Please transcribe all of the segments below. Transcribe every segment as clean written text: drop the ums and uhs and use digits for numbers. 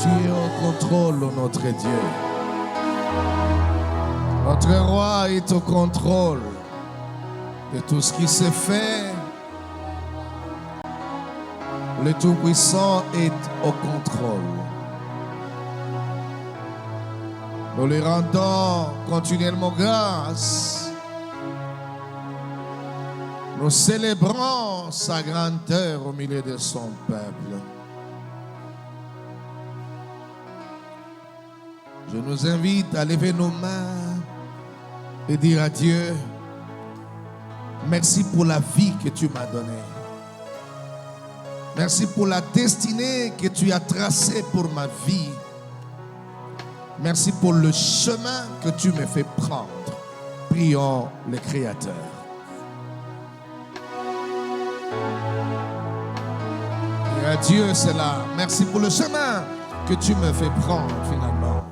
Tu es au contrôle, notre Dieu. Notre roi est au contrôle de tout ce qui se fait. Le Tout-Puissant est au contrôle. Nous lui rendons continuellement grâce. Nous célébrons sa grandeur au milieu de son peuple. Je nous invite à lever nos mains et dire à Dieu, merci pour la vie que tu m'as donnée. Merci pour la destinée que tu as tracée pour ma vie. Merci pour le chemin que tu me fais prendre. Prions le Créateur. Et à Dieu cela. Merci pour le chemin que tu me fais prendre finalement.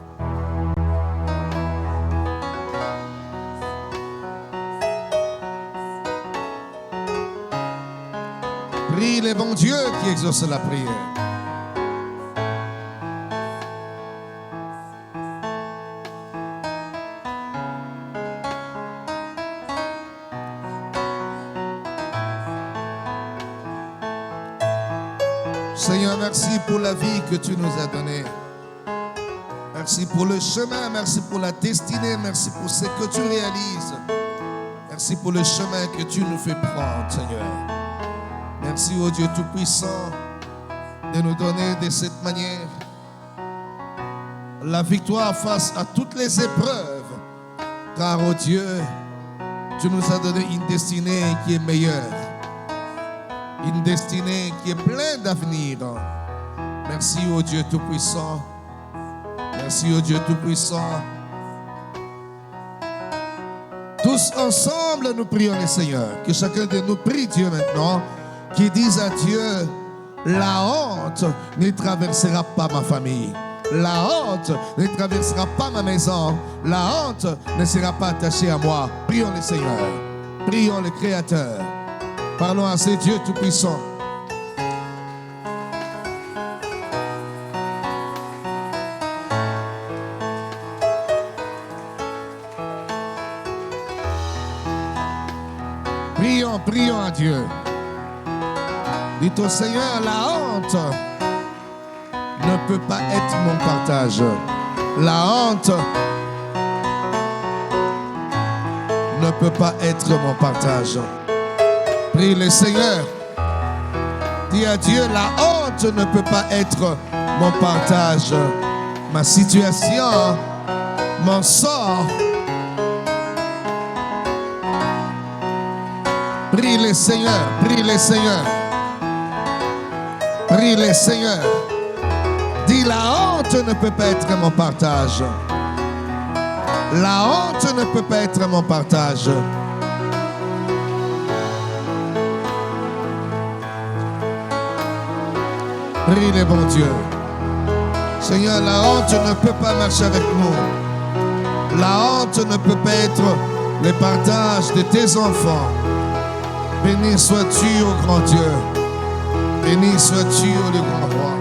Prie le bon Dieu qui exauce la prière. Seigneur, merci pour la vie que tu nous as donnée. Merci pour le chemin, merci pour la destinée, merci pour ce que tu réalises. Merci pour le chemin que tu nous fais prendre, Seigneur. Merci, ô Dieu Tout-Puissant, de nous donner de cette manière la victoire face à toutes les épreuves. Car, ô Dieu, tu nous as donné une destinée qui est meilleure. Une destinée qui est pleine d'avenir. Merci, ô Dieu Tout-Puissant. Merci, ô Dieu Tout-Puissant. Tous ensemble, nous prions le Seigneur. Que chacun de nous prie Dieu maintenant. Qui dise à Dieu, la honte ne traversera pas ma famille. La honte ne traversera pas ma maison. La honte ne sera pas attachée à moi. Prions le Seigneur. Prions le Créateur. Parlons à ce Dieu Tout-Puissant. Prions à Dieu. Dites au Seigneur, la honte ne peut pas être mon partage. La honte ne peut pas être mon partage. Prie le Seigneur. Dis à Dieu, la honte ne peut pas être mon partage. Ma situation, mon sort. Prie le Seigneur, prie le Seigneur. Prie le Seigneur. Dis, la honte ne peut pas être mon partage. La honte ne peut pas être mon partage. Prie le bon Dieu. Seigneur, la honte ne peut pas marcher avec nous. La honte ne peut pas être le partage de tes enfants. Béni sois-tu, ô grand Dieu. Béni sois-tu, ô le grand roi.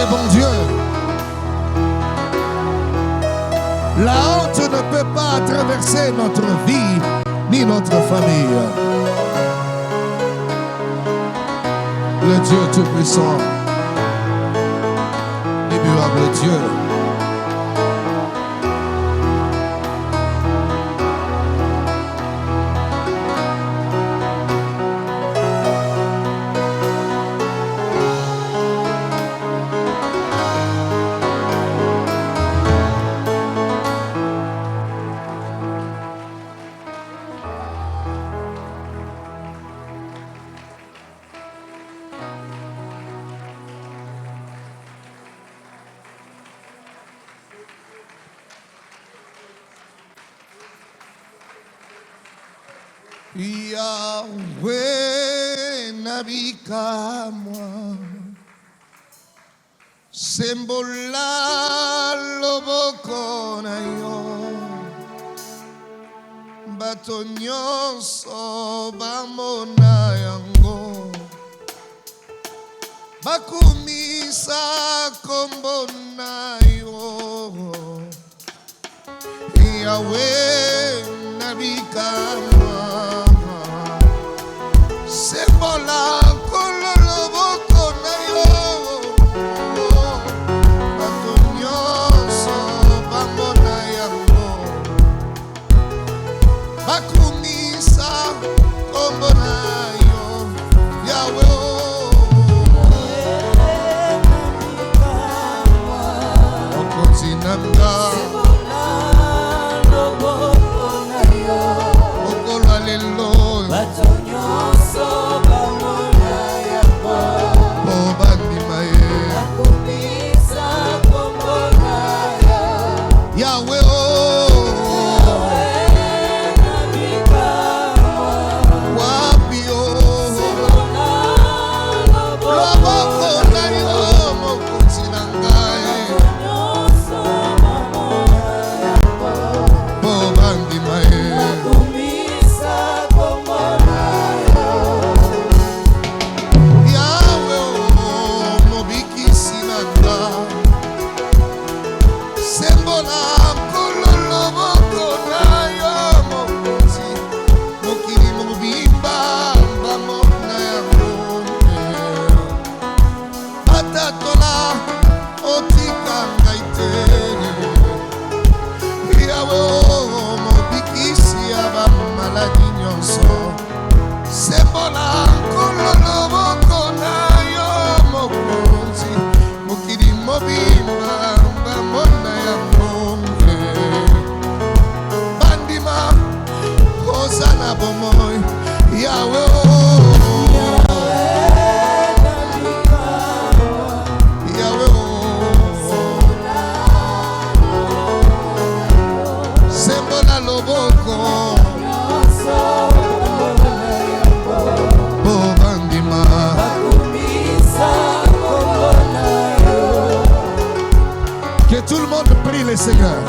Bon Dieu, la honte ne peut pas traverser notre vie ni notre famille. Le Dieu Tout-Puissant, l'immuable Dieu, Yahweh nabikamwa sembola loboko na yo bato nyonso bamona yango bakumisa kombo na yo Yahweh nabikamwa sembola kololoboko na yo bato nyonso bamona yango bakumisa kombo na yo Yahweh okonzi nanga okolo lelo obandima ye Yahweh wapi yo loboko na yo mokonzi na ngai obandima ye Seigneur,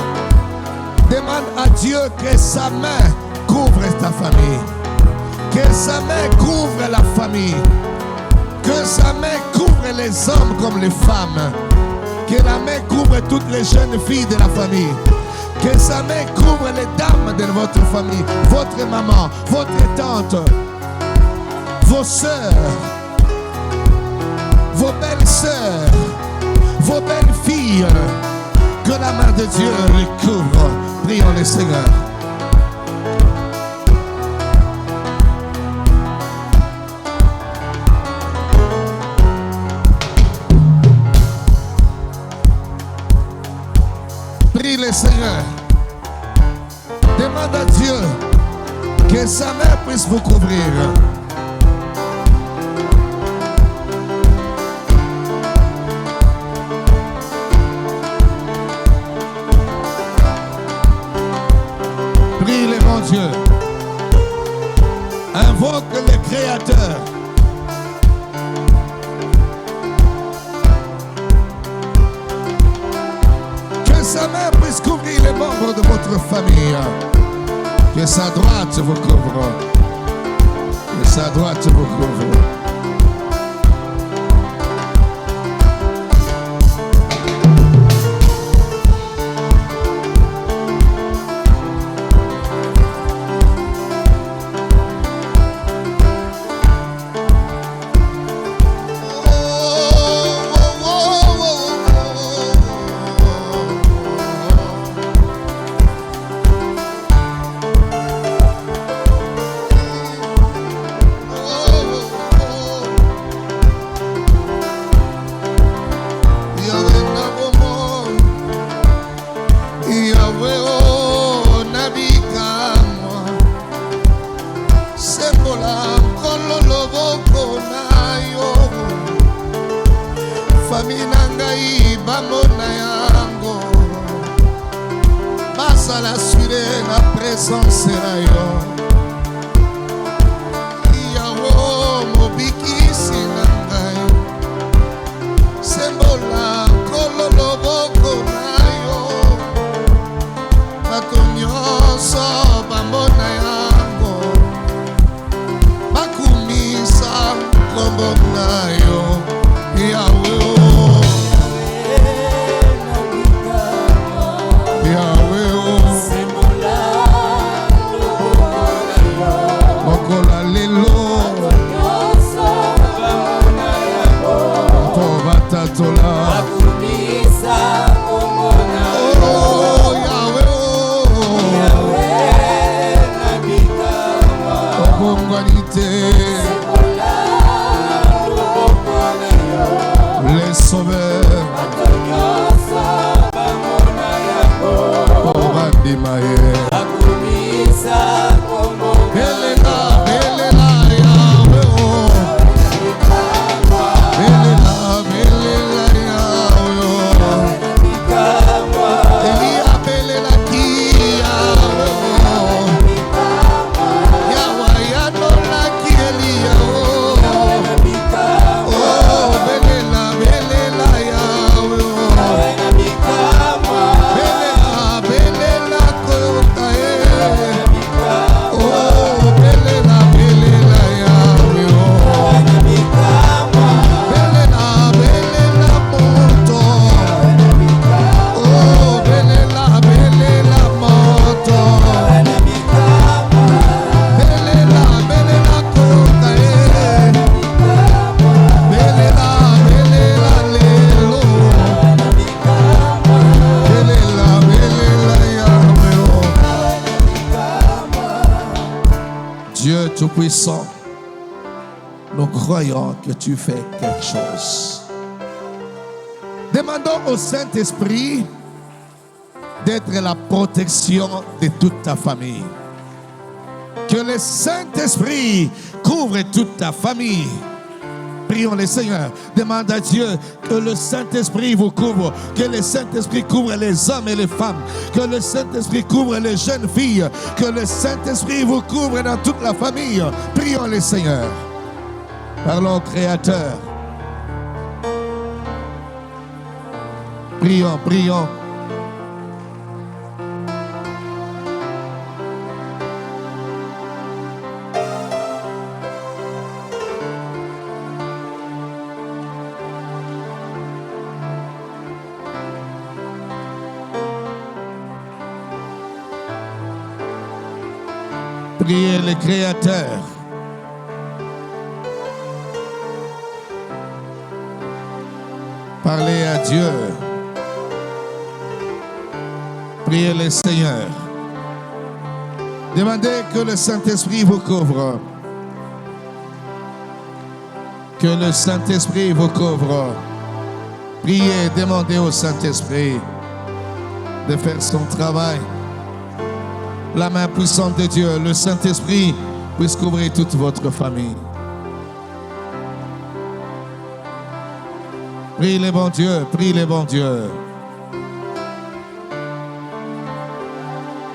demande à Dieu que sa main couvre ta famille, que sa main couvre la famille, que sa main couvre les hommes comme les femmes, que la main couvre toutes les jeunes filles de la famille, que sa main couvre les dames de votre famille, votre maman, votre tante, vos sœurs, vos belles sœurs, vos belles filles. Que la main de Dieu les couvre. Prions le Seigneur. Prie le Seigneur. Demande à Dieu que sa main puisse vous couvrir. Dieu, invoque le Créateur. Que sa main puisse couvrir les membres de votre famille. Que sa droite vous couvre. Que sa droite vous couvre. Matola. Akumisa komona yo. Oh, Yahweh, oh. Yahweh nabikama. Obongwanite. Sekola lubokone yo. Les sauveurs. Atonyosa bamona yango. Obadimaye. Akumisa komona yo. Belela, belela, Yahweh, oh. Belela, belela, Yahweh, oh. Elia, belela, ki, Yahweh, oh. Yahweh, yadola, ki, Elia, oh. Oh, belela, belela, Yahweh, oh. Belela, belela, koyota, eh. Oh, belela, belela, Yahweh, oh. Belela, belela, moto. Oh, belela, belela, moto. Belela, belela, koyota, eh. Belela, belela, lelo. Belela, belela, Yahweh, oh. Dieu Tout-Puissant, nous croyons que tu fais quelque chose. Demandons au Saint-Esprit d'être la protection de toute ta famille. Que le Saint-Esprit couvre toute ta famille. Prions le Seigneur. Demande à Dieu que le Saint-Esprit vous couvre. Que le Saint-Esprit couvre les hommes et les femmes. Que le Saint-Esprit couvre les jeunes filles. Que le Saint-Esprit vous couvre dans toute la famille. Prions le Seigneur. Parlons au Créateur. Prions, prions. Priez le Créateur. Parlez à Dieu. Priez le Seigneur. Demandez que le Saint-Esprit vous couvre. Que le Saint-Esprit vous couvre. Priez, demandez au Saint-Esprit de faire son travail. La main puissante de Dieu, le Saint-Esprit, puisse couvrir toute votre famille. Prie le bon Dieu, prie le bon Dieu.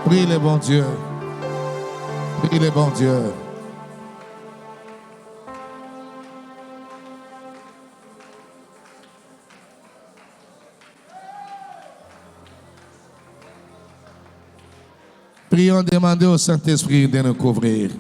Prie le bon Dieu. Prie le bon Dieu. Prions, demandez au Saint-Esprit de nous couvrir.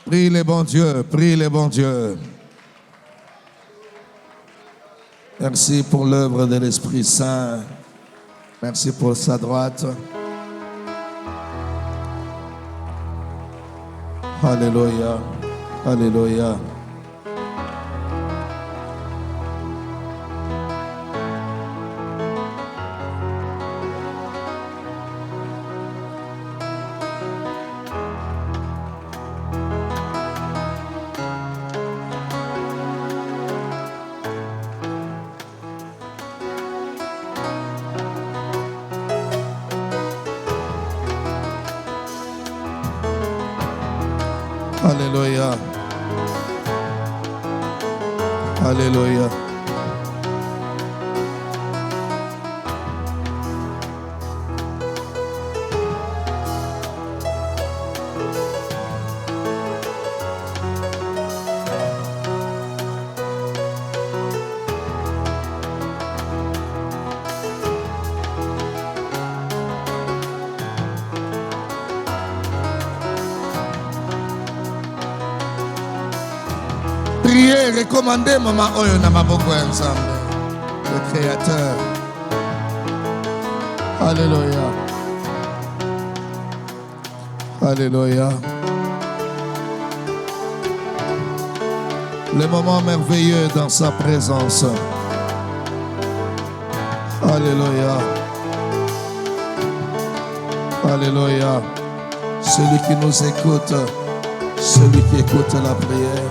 Prie le bon Dieu, prie le bon Dieu. Merci pour l'œuvre de l'Esprit Saint. Merci pour sa droite. Alléluia, alléluia. Alléluia. Alléluia. Priez, recommandez maman Oyo na maboko ensemble. Le Créateur. Alléluia. Alléluia. Le moment merveilleux dans sa présence. Alléluia. Alléluia. Celui qui nous écoute, celui qui écoute la prière.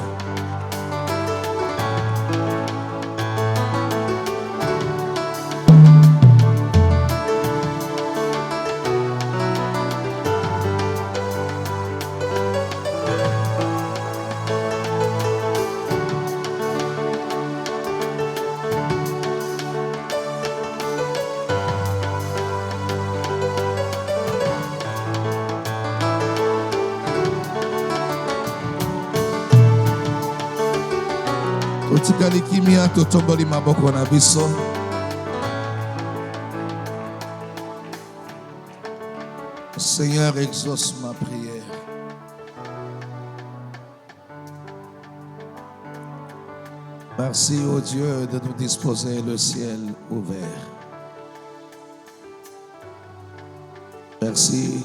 Otikali kimia totomboli maboko na biso. Seigneur, exauce ma prière. Merci, ô Dieu, de nous disposer le ciel ouvert. Merci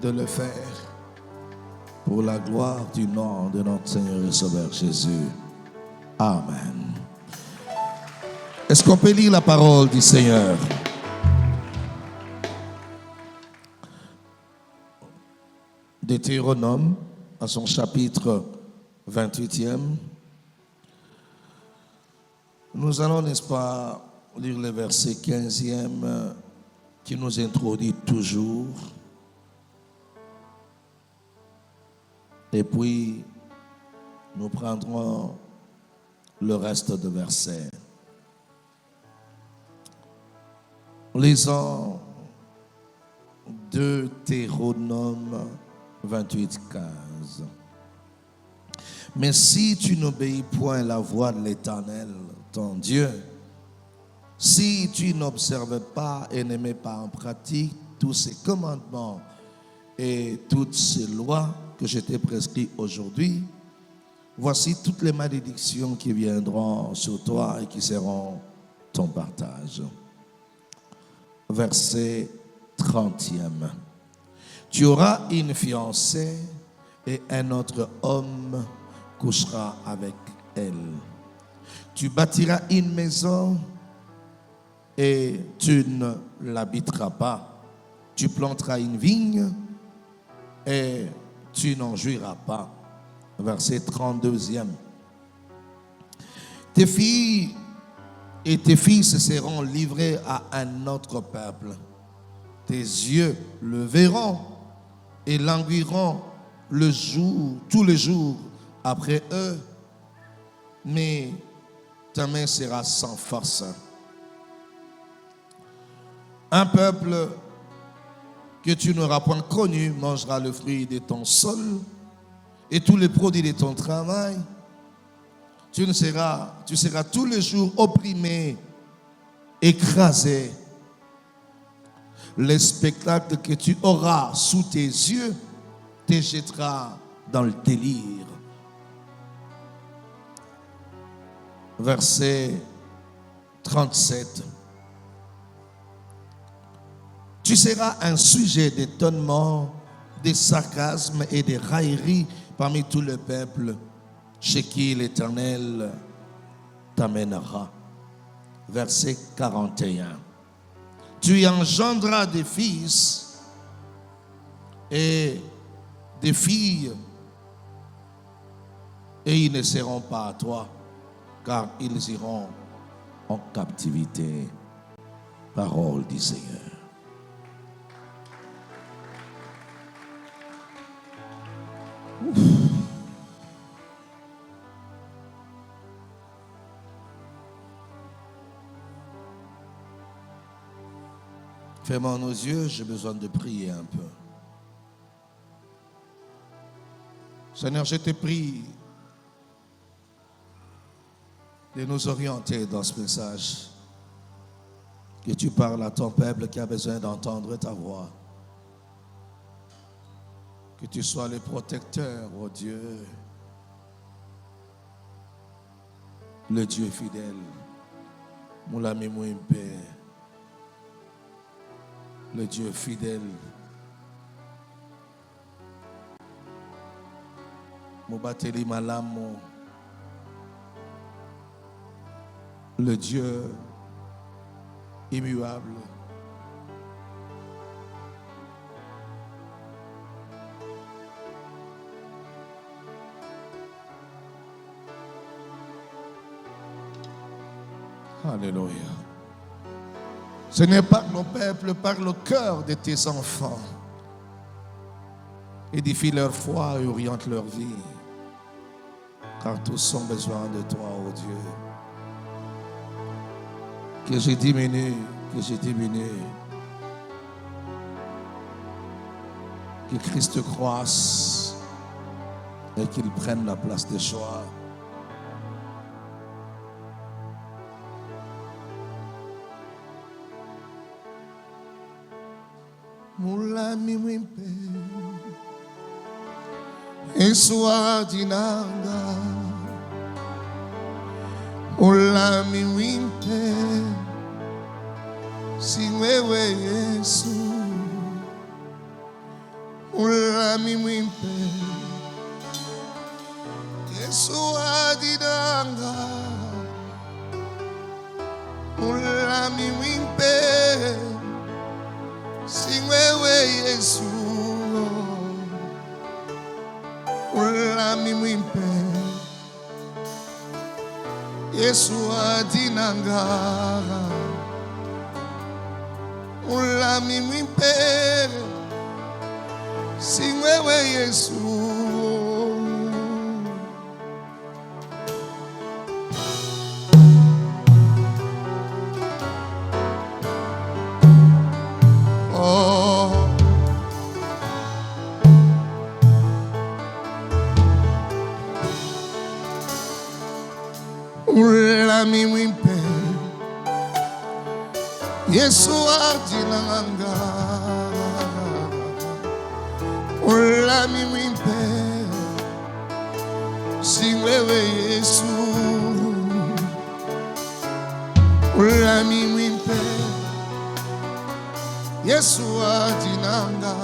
de le faire pour la gloire du nom de notre Seigneur et Sauveur Jésus. Amen. Est-ce qu'on peut lire la parole du Seigneur? Deutéronome, à son chapitre 28e. Nous allons, n'est-ce pas, lire le verset 15e qui nous introduit toujours. Et puis, nous prendrons le reste de versets. Lisons Deutéronome 28, 15. Mais si tu n'obéis point à la voix de l'Éternel, ton Dieu, si tu n'observes pas et ne mets pas en pratique tous ces commandements et toutes ces lois que je t'ai prescrites aujourd'hui, voici toutes les malédictions qui viendront sur toi et qui seront ton partage. Verset 30e. Tu auras une fiancée et un autre homme couchera avec elle. Tu bâtiras une maison et tu ne l'habiteras pas. Tu planteras une vigne et tu n'en jouiras pas. Verset 32e. Tes filles et tes fils seront livrés à un autre peuple. Tes yeux le verront et languiront le jour, tous les jours après eux, mais ta main sera sans force. Un peuple que tu n'auras point connu mangera le fruit de ton sol et tous les produits de ton travail. Tu seras tous les jours opprimé, écrasé. Le spectacle que tu auras sous tes yeux te jettera dans le délire. Verset 37. Tu seras un sujet d'étonnement, de sarcasme et de raillerie parmi tout le peuple chez qui l'Éternel t'amènera. Verset 41. Tu engendras des fils et des filles, et ils ne seront pas à toi, car ils iront en captivité. Parole du Seigneur. Ouf. Fermons nos yeux, j'ai besoin de prier un peu. Seigneur, je te prie de nous orienter dans ce message. Que tu parles à ton peuple qui a besoin d'entendre ta voix. Que tu sois le protecteur, oh Dieu. Le Dieu fidèle. Mon ami, mon père. le Dieu fidèle. Mobateli Malamo, le Dieu immuable. Alléluia. Ce n'est pas que nos peuples parlent au cœur de tes enfants. Édifie leur foi et oriente leur vie. Car tous ont besoin de toi, ô Dieu. Que je diminue, que je diminue. Que Christ croisse et qu'il prenne la place des choix. Mulami wimpe Eswa dinanga Mulami wimpe Singwewe Yesu Mulami wimpe Eswa dinanga Mulami wimpe Singwewe Yesu Ulami mwimpe Yesu adinanga Ulami mwimpe Singwewe Yesu Ulami mwimpe Yesu adinanga Ulami mwimpe Singwewe Yesu Ulami mwimpe Yesu adinanga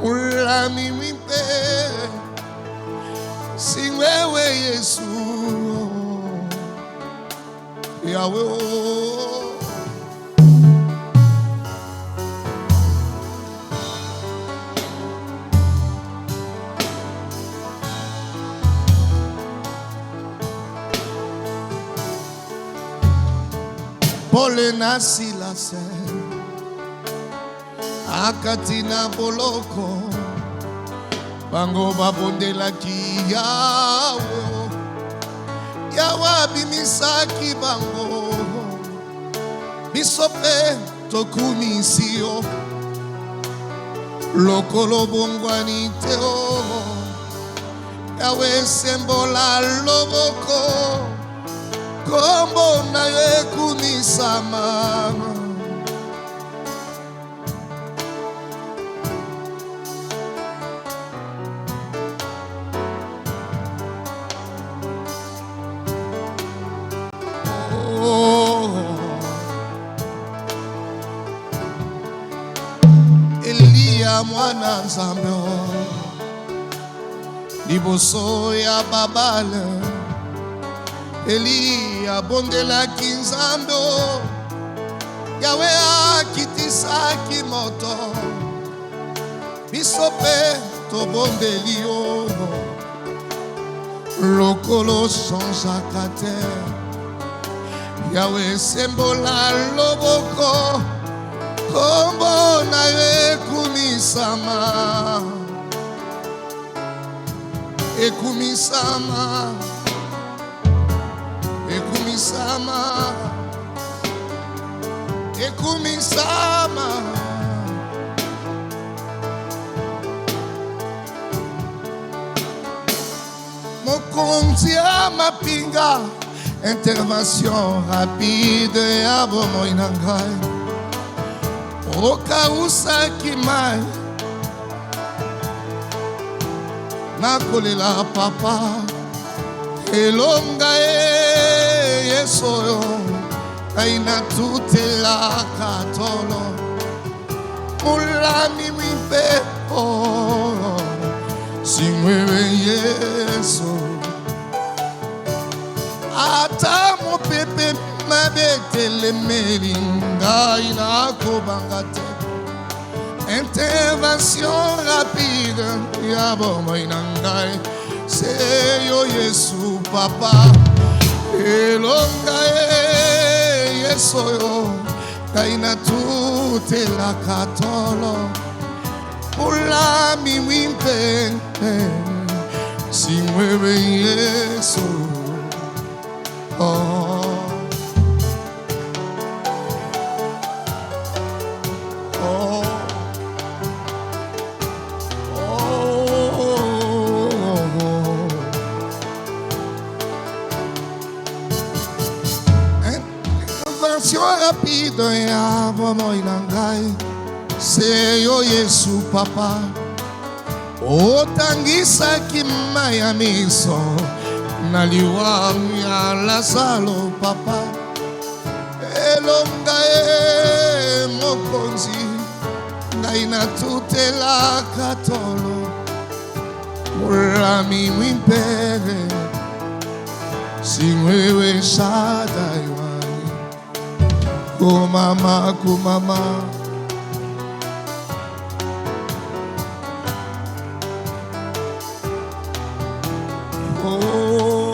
Ulami mwimpe Singwewe Yesu Yahweh Pole na silase Akatina boloko Bango babondelaki Yahweh Yahweh bimisaki bango Bisope tokumisio Lokolo bongwani teo Yahweh sembola loboko Kombo na yekumisama Mwana Nzambe liboso ya babale Eliya bondelaki Nzambe Yawe akitisaki moto biso mpe tobondeli yo lokolo changeaka te Yawe sembola loboko Kombo na ekumisama Ekumisama Ekumisama Ekumisama Mokonzi ya mapinga Intervention rapide ya bomoi na ngai Okausaki mai Nakolela papa Elonga Yesoyo Aina tutela katolo mulami mimpe oh singwewe Yesu ata mo pepe mabetele melinga ina kobangate intervention rapide ya bomo inangai c'est yo Yesu papa elonga Yesu yo kaina tutela katolo ulami wimpe singwewe Yesu oh oh rapide ya bomo inangai c'est yo Yesu papa otangisa kimaya miso naliwa ya Lazaro papa elonga mokonzi ngai na tutela katolo mulami wimpere singwewe Shaddai kumama kumama oh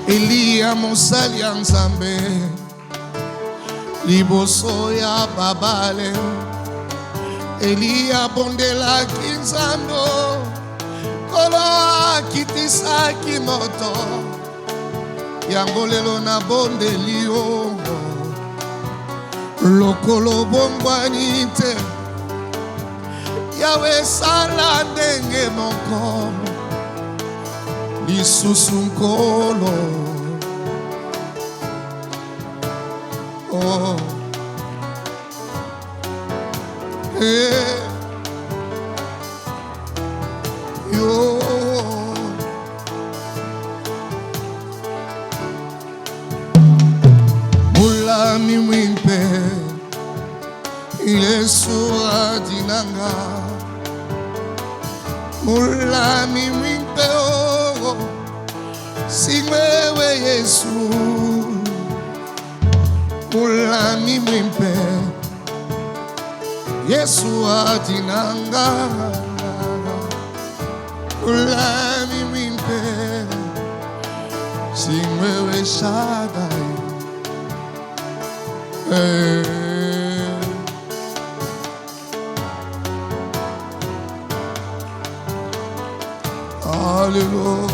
Elia mosali ya Nzambe liboso ya babale Elia bondelaki Nzambe kolo akitisaki moto yango lelo na bondeli yo lokolo bombwani te yawe sala ndenge moko lisusu nkolo oh eh yo mulami mwimpe Yesu adinanga mulami mwimpe oh singwewe Yesu mulami mwimpe Yesu adinanga mulami mwimpe singwewe Shaddai Alléluia.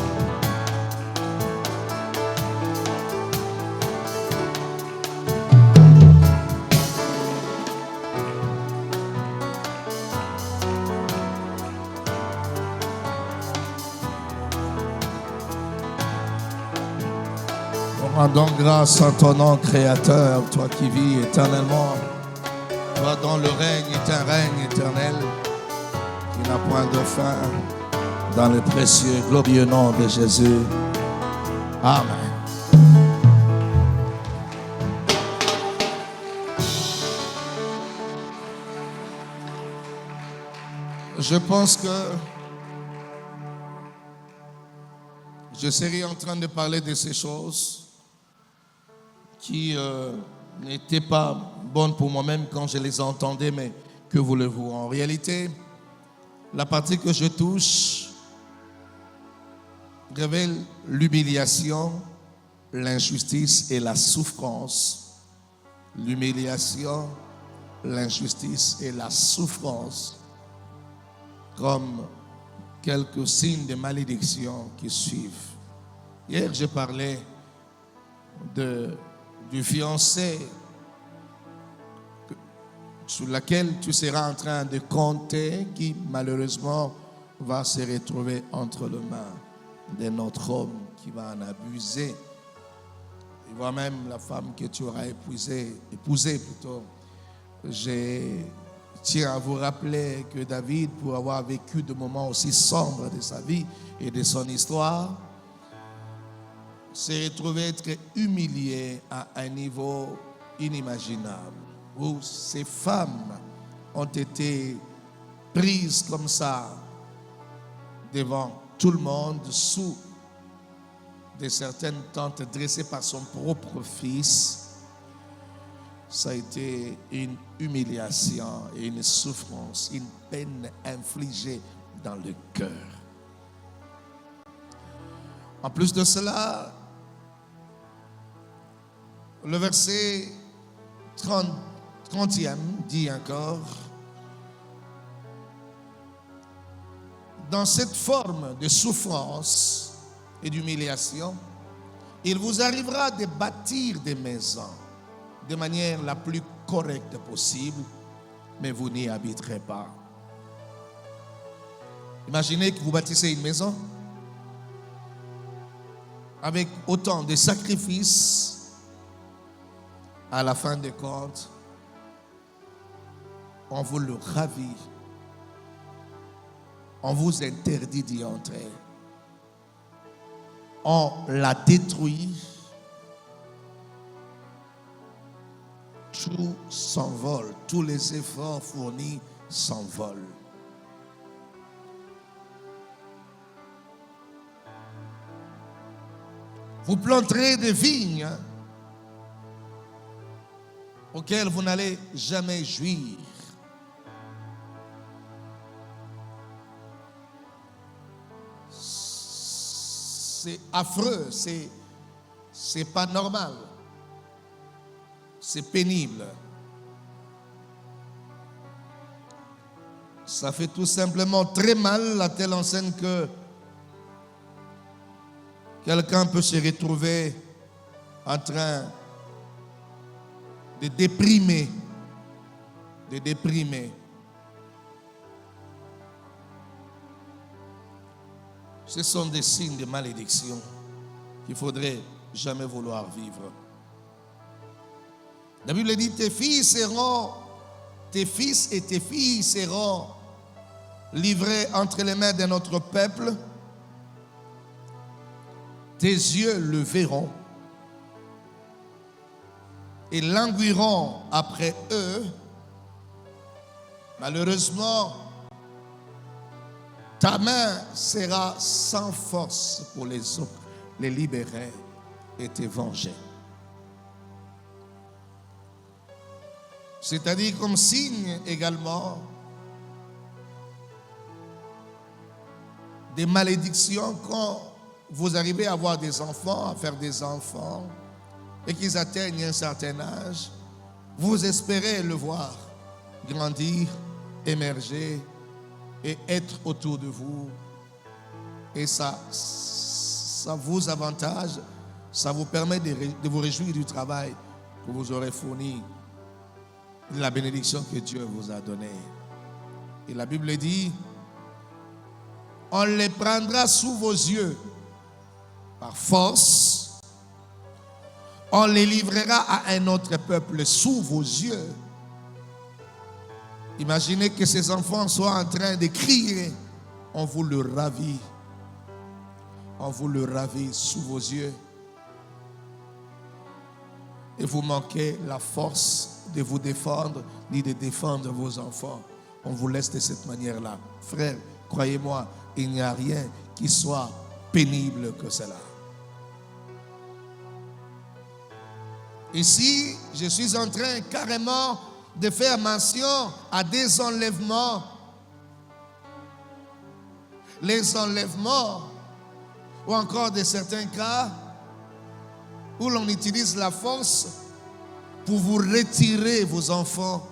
Rendons grâce à ton nom créateur, toi qui vis éternellement. Toi dont le règne est un règne éternel qui n'a point de fin. Dans le précieux, glorieux nom de Jésus. Amen. Je pense que je serai en train de parler de ces choses qui n'étaient pas bonnes pour moi-même quand je les entendais, mais que voulez-vous? En réalité, la partie que je touche révèle l'humiliation, l'injustice et la souffrance. L'humiliation, l'injustice et la souffrance comme quelques signes de malédiction qui suivent. Hier, j'ai parlé du fiancé sur laquelle tu seras en train de compter, qui malheureusement va se retrouver entre les mains de notre homme qui va en abuser. Et voire même la femme que tu auras épousée plutôt. Je tiens à vous rappeler que David, pour avoir vécu des moments aussi sombres de sa vie et de son histoire, s'est retrouvé être humilié à un niveau inimaginable, où ces femmes ont été prises comme ça devant tout le monde, sous de certaines tentes dressées par son propre fils. Ça a été une humiliation et une souffrance, une peine infligée dans le cœur. En plus de cela, le verset 30e dit encore: dans cette forme de souffrance et d'humiliation, il vous arrivera de bâtir des maisons de manière la plus correcte possible, mais vous n'y habiterez pas. Imaginez que vous bâtissez une maison avec autant de sacrifices. À la fin des comptes, on vous le ravit, on vous interdit d'y entrer, on la détruit, tout s'envole, tous les efforts fournis s'envolent. Vous planterez des vignes auxquelles vous n'allez jamais jouir. C'est affreux, c'est pas normal. C'est pénible. Ça fait tout simplement très mal à telle enseigne que quelqu'un peut se retrouver en train de déprimer. Ce sont des signes de malédiction qu'il ne faudrait jamais vouloir vivre. La Bible dit: tes fils et tes filles seront livrés entre les mains de notre peuple. Tes yeux le verront et languiront après eux. Malheureusement, ta main sera sans force pour les libérer et te venger. C'est-à-dire comme signe également des malédictions quand vous arrivez à avoir des enfants, à faire des enfants, et qu'ils atteignent un certain âge, vous espérez le voir grandir, émerger et être autour de vous. Et ça vous avantage, ça vous permet de vous réjouir du travail que vous aurez fourni, de la bénédiction que Dieu vous a donnée. Et la Bible dit: on les prendra sous vos yeux par force, on les livrera à un autre peuple sous vos yeux. Imaginez que ces enfants soient en train de crier, on vous le ravit sous vos yeux, et vous manquez la force de vous défendre ni de défendre vos enfants. On vous laisse de cette manière-là. Frère, croyez-moi, il n'y a rien qui soit pénible que cela. Ici, je suis en train carrément de faire mention à des enlèvements. Les enlèvements, ou encore de certains cas où l'on utilise la force pour vous retirer vos enfants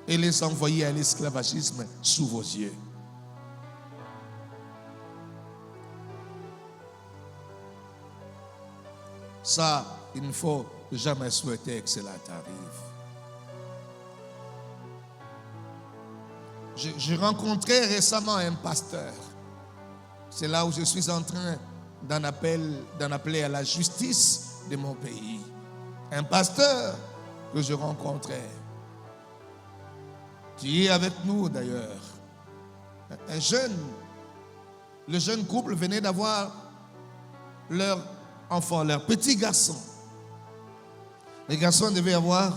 et les envoyer à l'esclavagisme sous vos yeux. Ça, il ne faut jamais souhaiter que cela t'arrive. J'ai rencontré récemment un pasteur. C'est là où je suis en train d'en appeler à la justice de mon pays. Un pasteur que je rencontrais, qui est avec nous d'ailleurs. Le jeune couple venait d'avoir leur enfants, leurs petits garçons. Les garçons devaient avoir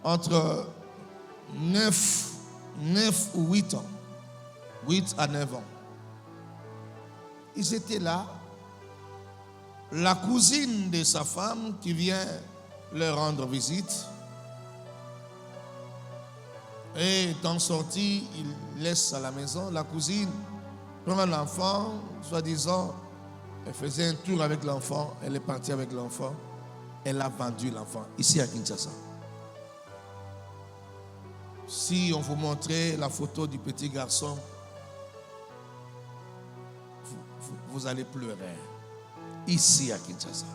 entre 9 ou 8 ans. 8 à 9 ans. Ils étaient là. La cousine de sa femme qui vient leur rendre visite. Et étant sorti, il laisse à la maison. La cousine prend l'enfant, soi-disant, elle faisait un tour avec l'enfant, elle est partie avec l'enfant, elle a vendu l'enfant, ici à Kinshasa. Si on vous montrait la photo du petit garçon, vous allez pleurer, ici à Kinshasa.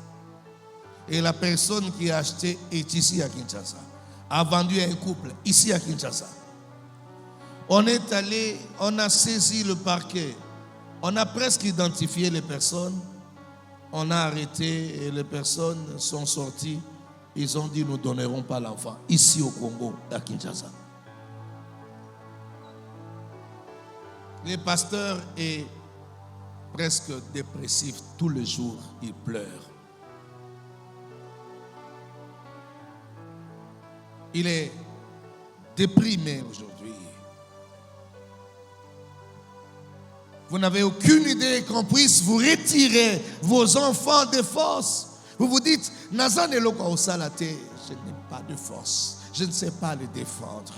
Et la personne qui a acheté est ici à Kinshasa, a vendu un couple, ici à Kinshasa. On est allé, on a saisi le parquet, on a presque identifié les personnes, on a arrêté et les personnes sont sorties. Ils ont dit nous ne donnerons pas l'enfant ici au Congo, à Kinshasa. Le pasteur est presque dépressif, tous les jours il pleure. Il est déprimé aujourd'hui. Vous n'avez aucune idée qu'on puisse vous retirer vos enfants de force. Vous vous dites, Nazan et Loko Salate, je n'ai pas de force. Je ne sais pas les défendre.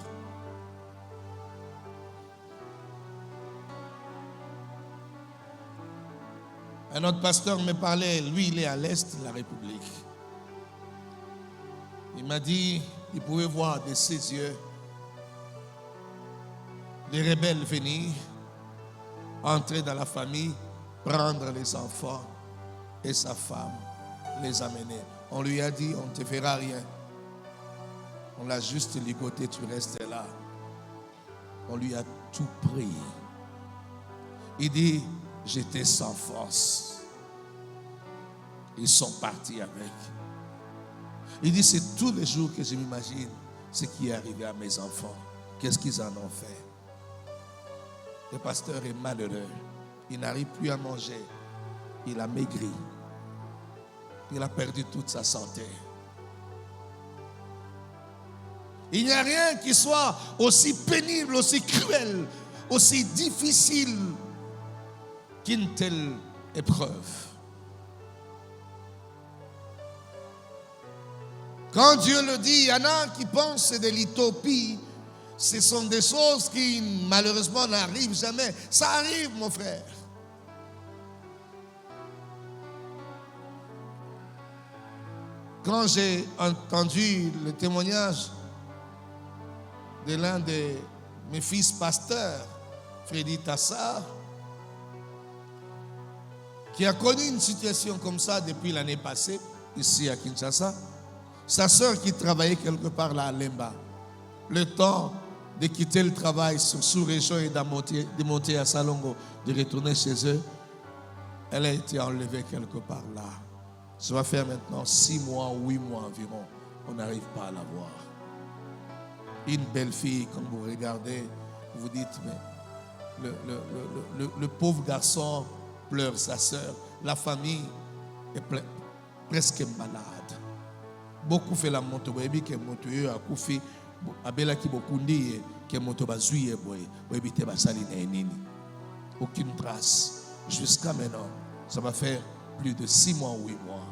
Un autre pasteur me parlait, lui il est à l'est de la République. Il m'a dit, il pouvait voir de ses yeux les rebelles venir, entrer dans la famille, prendre les enfants et sa femme, les amener. On lui a dit, on ne te fera rien. On l'a juste ligoté, tu restes là. On lui a tout pris. Il dit, j'étais sans force. Ils sont partis avec. Il dit, c'est tous les jours que je m'imagine ce qui est arrivé à mes enfants. Qu'est-ce qu'ils en ont fait? Le pasteur est malheureux. Il n'arrive plus à manger. Il a maigri. Il a perdu toute sa santé. Il n'y a rien qui soit aussi pénible, aussi cruel, aussi difficile qu'une telle épreuve. Quand Dieu le dit, il y en a qui pensent de l'utopie. Ce sont des choses qui malheureusement n'arrivent jamais. Ça arrive, mon frère. Quand j'ai entendu le témoignage de l'un de mes fils pasteurs, Freddy Tassar, qui a connu une situation comme ça depuis l'année passée, ici à Kinshasa, sa soeur qui travaillait quelque part là à Lemba, le temps de quitter le travail sur sous-région et de monter à Salongo, de retourner chez eux, elle a été enlevée quelque part là. Ça va faire maintenant 6 mois ou 8 mois environ. On n'arrive pas à la voir. Une belle fille, comme vous regardez, vous dites, mais le pauvre garçon pleure sa soeur. La famille est presque malade. Beaucoup fait la moto, que moto a koufi, abela ki bokundi, que moto bazouye boy, te basali na nini. Aucune trace. Jusqu'à maintenant, ça va faire plus de 6 mois ou 8 mois.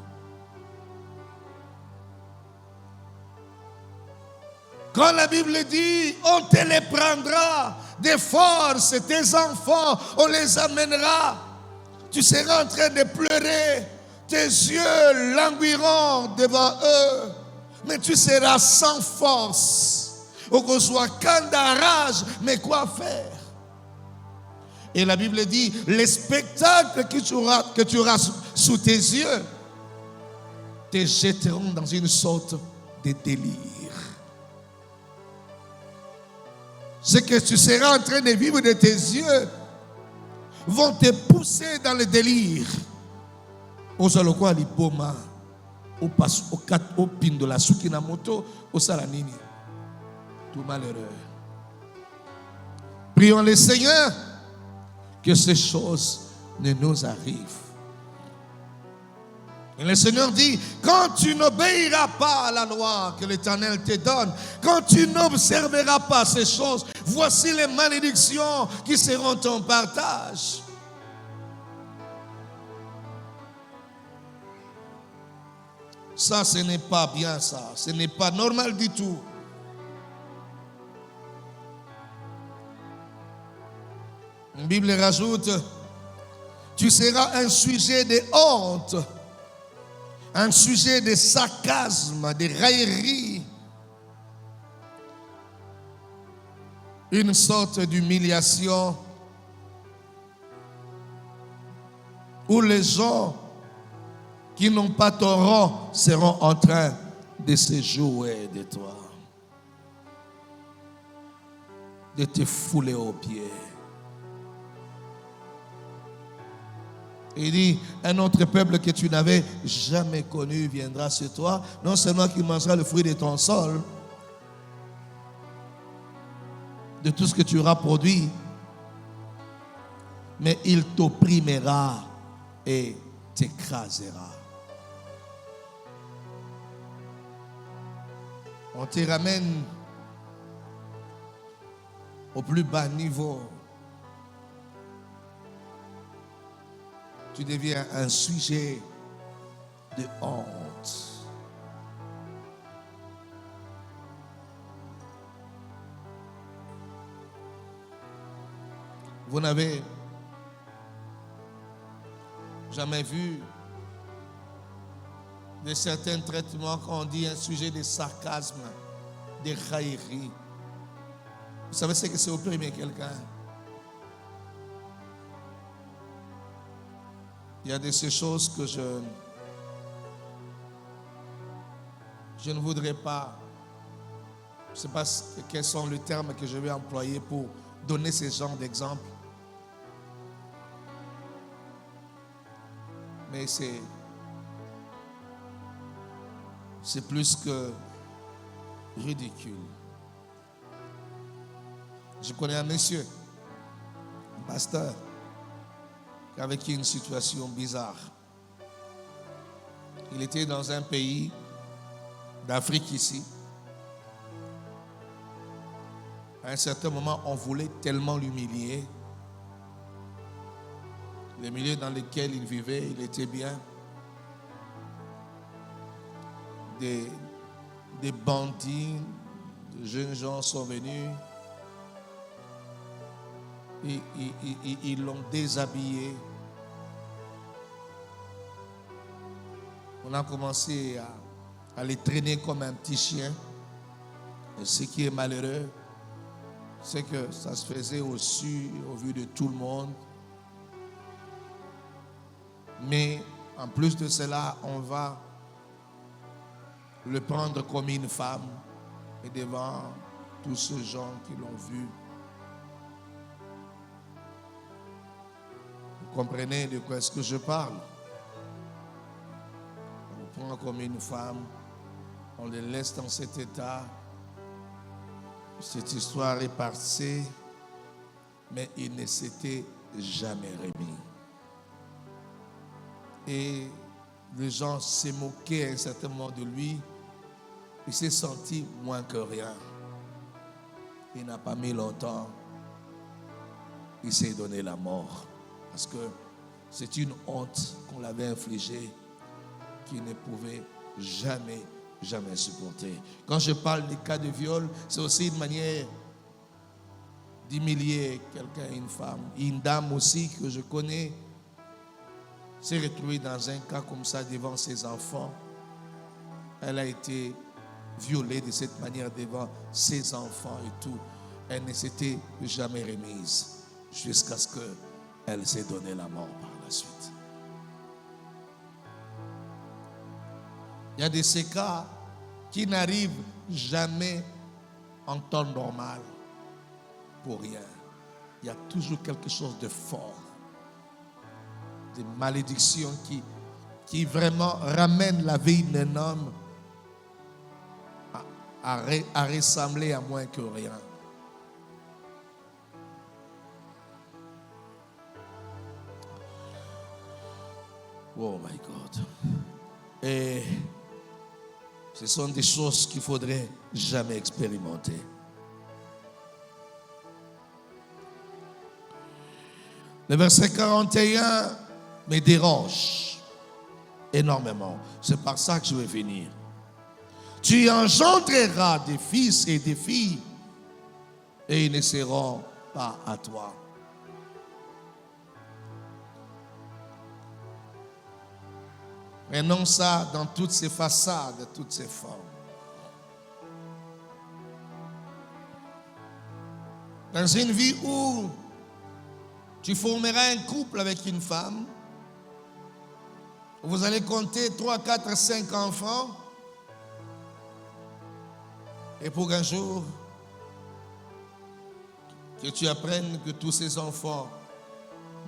Quand la Bible dit, on te les prendra de force, tes enfants, on les amènera. Tu seras en train de pleurer, tes yeux languiront devant eux, mais tu seras sans force. Au qu'on soit candarage, mais quoi faire? Et la Bible dit, les spectacles que tu auras sous tes yeux te jetteront dans une sorte de délire. Ce que tu seras en train de vivre de tes yeux vont te pousser dans le délire. Au salokwa liboma, au pin de la soukina moto, au salanini. Tout malheureux. Prions le Seigneur que ces choses ne nous arrive. Et le Seigneur dit, quand tu n'obéiras pas à la loi que l'Éternel te donne, quand tu n'observeras pas ces choses, voici les malédictions qui seront ton partage. Ça, ce n'est pas bien, ça. Ce n'est pas normal du tout. La Bible rajoute, tu seras un sujet de honte, un sujet de sarcasme, de raillerie, une sorte d'humiliation où les gens qui n'ont pas ton rang seront en train de se jouer de toi, de te fouler aux pieds. Il dit, un autre peuple que tu n'avais jamais connu viendra sur toi. Non seulement qu'il mangera le fruit de ton sol, de tout ce que tu auras produit, mais il t'opprimera et t'écrasera. On te ramène au plus bas niveau. Tu deviens un sujet de honte. Vous n'avez jamais vu de certains traitements qu'on dit un sujet de sarcasme, de raillerie. Vous savez ce que c'est opprimer quelqu'un? Il y a de ces choses que je ne voudrais pas. Je ne sais pas quels sont les termes que je vais employer pour donner ce genre d'exemple. Mais c'est plus que ridicule. Je connais un monsieur, un pasteur, qui a vécu une situation bizarre. Il était dans un pays d'Afrique ici. À un certain moment, on voulait tellement l'humilier. Les milieux dans lesquels il vivait, il était bien. Des bandits, de jeunes gens sont venus. Ils l'ont déshabillé. On a commencé à les traîner comme un petit chien. Et ce qui est malheureux, c'est que ça se faisait au vu de tout le monde. Mais en plus de cela, on va le prendre comme une femme et devant tous ces gens qui l'ont vu. Vous comprenez de quoi est-ce que je parle? On le prend comme une femme, on le laisse dans cet état. Cette histoire est passée, mais il ne s'était jamais remis. Et les gens se moquaient à un certain moment de lui. Il s'est senti moins que rien. Il n'a pas mis longtemps. Il s'est donné la mort. Parce que c'est une honte qu'on l'avait infligée qu'il ne pouvait jamais supporter. Quand je parle des cas de viol, c'est aussi une manière d'humilier quelqu'un, une femme. Une dame aussi que je connais s'est retrouvée dans un cas comme ça devant ses enfants. Elle a été violée de cette manière devant ses enfants et tout. Elle ne s'était jamais remise jusqu'à ce qu'elle s'est donné la mort par la suite. Il y a de ces cas qui n'arrivent jamais en temps normal pour rien. Il y a toujours quelque chose de fort, des malédictions qui vraiment ramènent la vie d'un homme à ressembler à moins que rien. Oh my God. Et ce sont des choses qu'il faudrait jamais expérimenter. Le verset 41 me dérange énormément. C'est par ça que je vais venir. Tu engendreras des fils et des filles et ils ne seront pas à toi. Mais non ça dans toutes ses façades, toutes ses formes. Dans une vie où tu formeras un couple avec une femme, vous allez compter 3, 4, 5 enfants, et pour un jour, que tu apprennes que tous ces enfants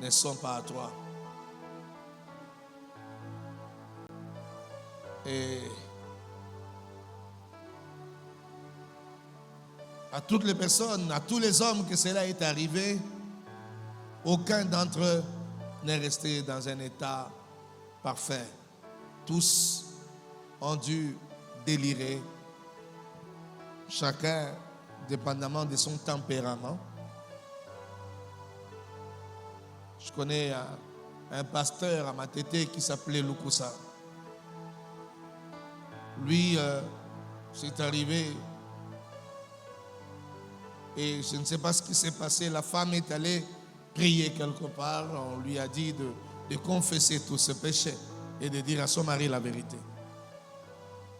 ne sont pas à toi. Et à toutes les personnes, à tous les hommes que cela est arrivé, aucun d'entre eux n'est resté dans un état parfait. Tous ont dû délirer, chacun dépendamment de son tempérament. Je connais un pasteur à Matete qui s'appelait Lukusa. Lui, c'est arrivé et je ne sais pas ce qui s'est passé. La femme est allée prier quelque part. On lui a dit de confesser tous ses péchés et de dire à son mari la vérité.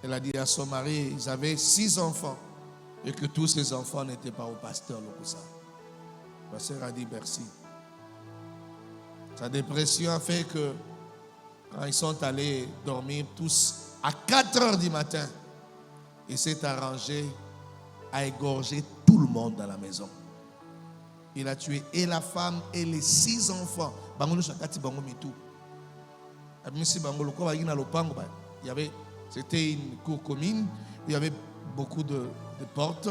Elle a dit à son mari, ils avaient 6 enfants et que tous ces enfants n'étaient pas au pasteur Lukusa. Le pasteur a dit merci. Sa dépression a fait que quand ils sont allés dormir tous à 4 heures du matin, il s'est arrangé à égorger tout le monde dans la maison. Il a tué et la femme et les 6 enfants. C'était une cour commune, il y avait beaucoup de portes.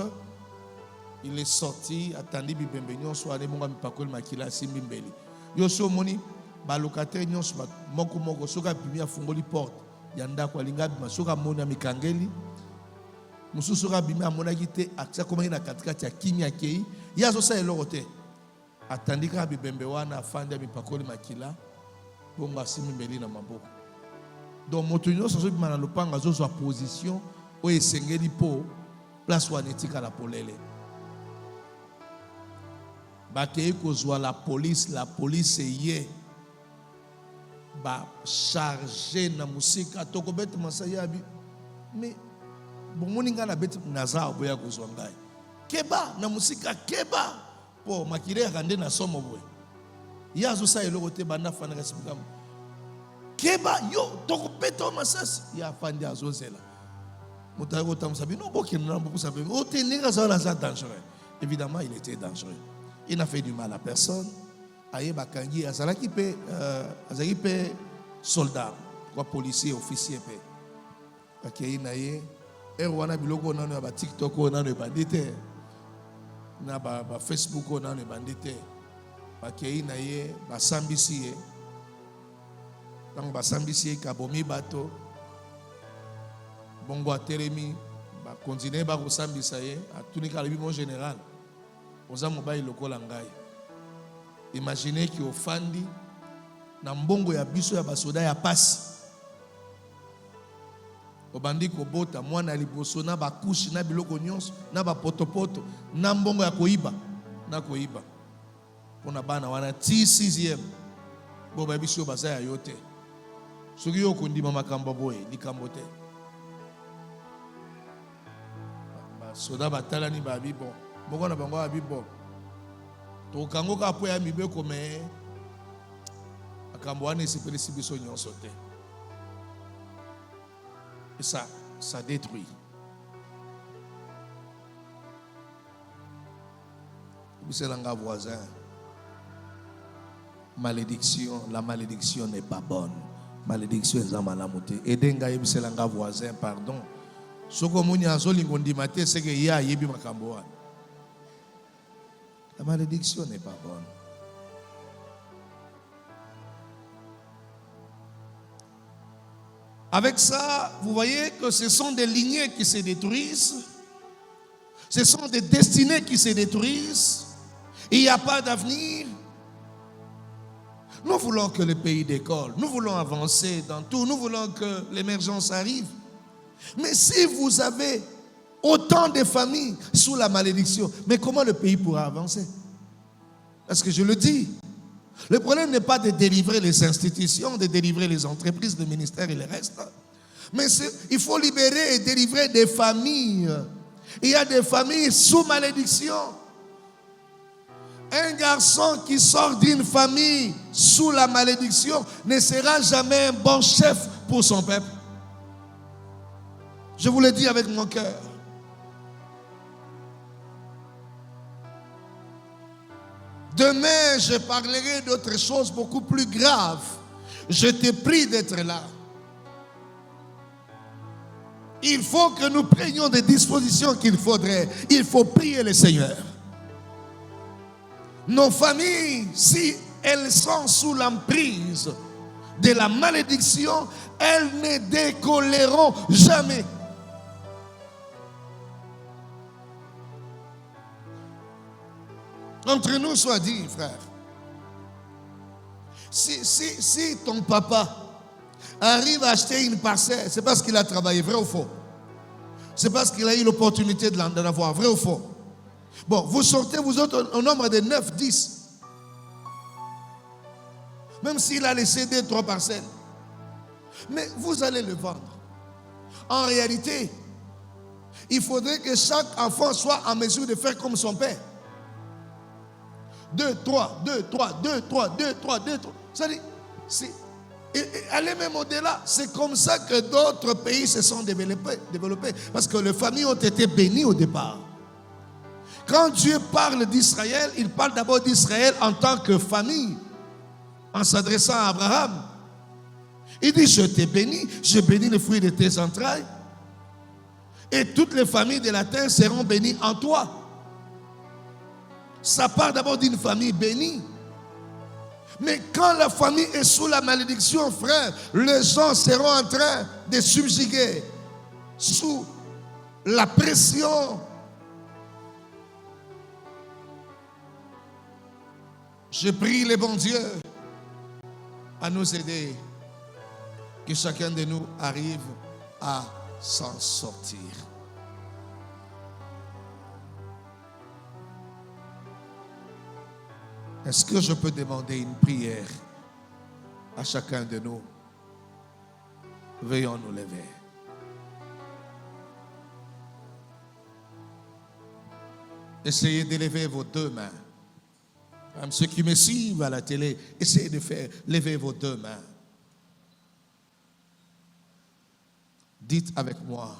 Il est sorti, attendit bibembenyo soit allé monga mipakol makila simbimbeli. Yo so moni ba locataire nyonso moko moko soka bimia fungoli porte. Yanda kwa linga masuka mona mikangeli mususu ka bimia mona kite akisa komaki na katikati ya kimia kei yazo sa eloko te atandika bibembe wana afanda mipakoli makila bonga simimbeli na maboko. Donc moto nyonso so bimana lopanga zo so position o esengeli po place wana etika la polele. Bakei kozwa la police ye ba chargé na musika toko bete masaya bi mais bomoni ngana bete naza boya kozwa ngai keba na musika keba po makire kande na somo boye yazo sa eloko te banda fana kasibika keba yo toko bete masasi ya fandi azozela mutago tamsabi no bokina na boku sabe o tenira ça là dangereux. Évidemment il était dangereux. Il n'a fait du mal à personne. Aye bakangi azalaki pe soldat, quoi policier, officier pe. Akei na ye erwana biloko nano ba TikTok nano bandite. Na ba Facebook nano bandite. Akei na ye ba sambisi ye. Donc ba sambisi ka bomi bato. Bongo atelemi ba continuer ba ko sambisa ye, atunika le mon général. Oza mobile lokola ngai. Imaginez ki ofandi na mbongo ya biso ya basoda ya pasi. Obandi ko bota mwana liboso na bakushi na biloko nyonso na ba potopoto na mbongo ya koiba na koiba. Pona bana wana ti 6e. Bo ba biso baza ya yote. Soki yo kondima makambo boye likambo te. Basoda batalani ba bibo. Moko na bango abibo to kango ka po ya mibeko me akambo wana esipelisi biso nyonso te. Et ça détruit. Biselanga voisin, malédiction, la malédiction n'est pas bonne. Malédiction est zamalamote. Edenga biselanga voisin, pardon. Soko muni azoli ngondimate seke ya yebi makambo wana. La malédiction n'est pas bonne. Avec ça, vous voyez que ce sont des lignées qui se détruisent. Ce sont des destinées qui se détruisent. Il n'y a pas d'avenir. Nous voulons que le pays décolle. Nous voulons avancer dans tout. Nous voulons que l'émergence arrive. Mais si vous avez autant de familles sous la malédiction, mais comment le pays pourra avancer? Parce que je le dis, le problème n'est pas de délivrer les institutions, de délivrer les entreprises, les ministères et le reste. Mais il faut libérer et délivrer des familles. Il y a des familles sous malédiction. Un garçon qui sort d'une famille sous la malédiction ne sera jamais un bon chef pour son peuple. Je vous le dis avec mon cœur. Demain, je parlerai d'autres choses beaucoup plus graves. Je te prie d'être là. Il faut que nous prenions des dispositions qu'il faudrait. Il faut prier le Seigneur. Nos familles, si elles sont sous l'emprise de la malédiction, elles ne décolleront jamais. Entre nous soit dit, frère. Si ton papa arrive à acheter une parcelle, c'est parce qu'il a travaillé, vrai ou faux? C'est parce qu'il a eu l'opportunité de l'en avoir, vrai ou faux? Bon, vous sortez, vous autres, au nombre de 9, 10. Même s'il a laissé 2, 3 parcelles. Mais vous allez le vendre. En réalité, il faudrait que chaque enfant soit en mesure de faire comme son père. 2, 3, 2, 3, 2, 3, 2, 3, 2, 3. C'est-à-dire, allez même au-delà. C'est comme ça que d'autres pays se sont développés. Parce que les familles ont été bénies au départ. Quand Dieu parle d'Israël, il parle d'abord d'Israël en tant que famille. En s'adressant à Abraham. Il dit, je t'ai béni, je bénis le fruit de tes entrailles. Et toutes les familles de la terre seront bénies en toi. Ça part d'abord d'une famille bénie. Mais quand la famille est sous la malédiction, frère, les gens seront en train de subjuguer sous la pression. Je prie le bon Dieu à nous aider, que chacun de nous arrive à s'en sortir. Est-ce que je peux demander une prière à chacun de nous? Veuillons nous lever. Essayez d'élever vos 2 mains. Comme ceux qui me suivent à la télé, essayez de faire lever vos 2 mains. Dites avec moi,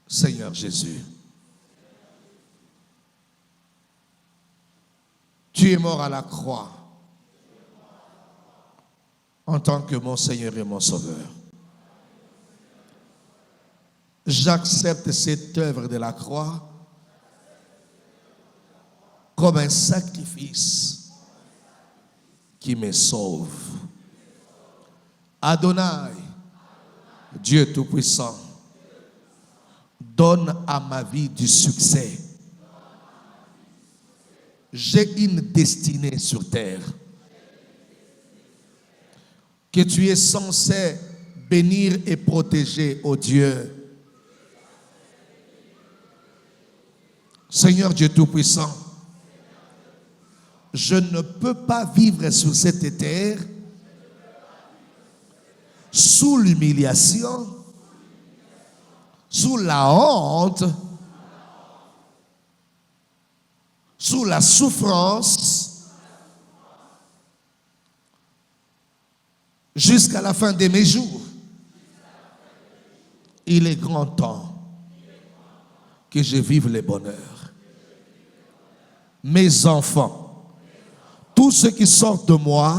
Seigneur Jésus, tu es mort à la croix en tant que mon Seigneur et mon Sauveur. J'accepte cette œuvre de la croix comme un sacrifice qui me sauve. Adonai, Dieu Tout-Puissant, donne à ma vie du succès. J'ai une destinée sur terre que tu es censé bénir et protéger, ô Dieu. Seigneur Dieu Tout-Puissant, je ne peux pas vivre sur cette terre sous l'humiliation, sous la honte, sous la souffrance, jusqu'à la fin de mes jours. Il est grand temps que je vive le bonheur. Mes enfants, tous ceux qui sortent de moi,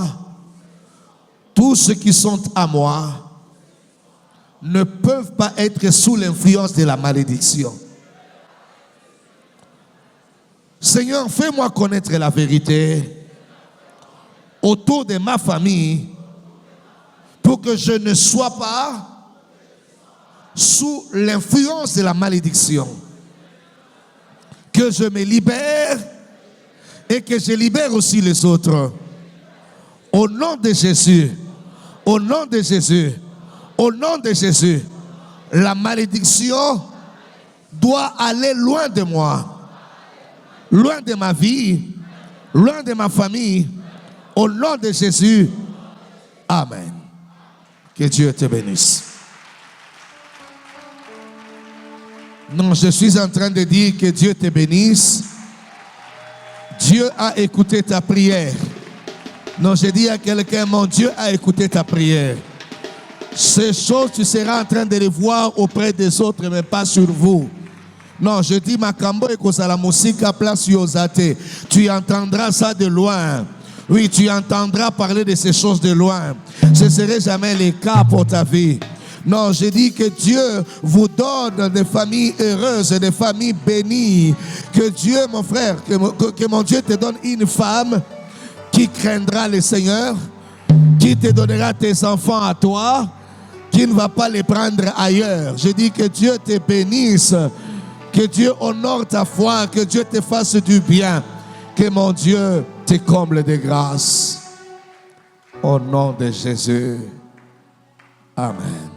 tous ceux qui sont à moi, ne peuvent pas être sous l'influence de la malédiction. Seigneur, fais-moi connaître la vérité autour de ma famille pour que je ne sois pas sous l'influence de la malédiction. Que je me libère et que je libère aussi les autres. Au nom de Jésus, au nom de Jésus, au nom de Jésus, la malédiction doit aller loin de moi, loin de ma vie, loin de ma famille. Au nom de Jésus, amen. Que Dieu te bénisse. Non, je suis en train de dire que Dieu te bénisse. Dieu a écouté ta prière. Non, je dis à quelqu'un, mon Dieu a écouté ta prière. Ces choses, tu seras en train de les voir auprès des autres, mais pas sur vous. Non, je dis, Makambo et Kosala Musika place Yozate. Tu entendras ça de loin. Oui, tu entendras parler de ces choses de loin. Ce ne serait jamais le cas pour ta vie. Non, je dis que Dieu vous donne des familles heureuses, des familles bénies. Que Dieu, mon frère, que mon Dieu te donne une femme qui craindra le Seigneur, qui te donnera tes enfants à toi, qui ne va pas les prendre ailleurs. Je dis que Dieu te bénisse, que Dieu honore ta foi, que Dieu te fasse du bien, que mon Dieu te comble de grâce. Au nom de Jésus. Amen.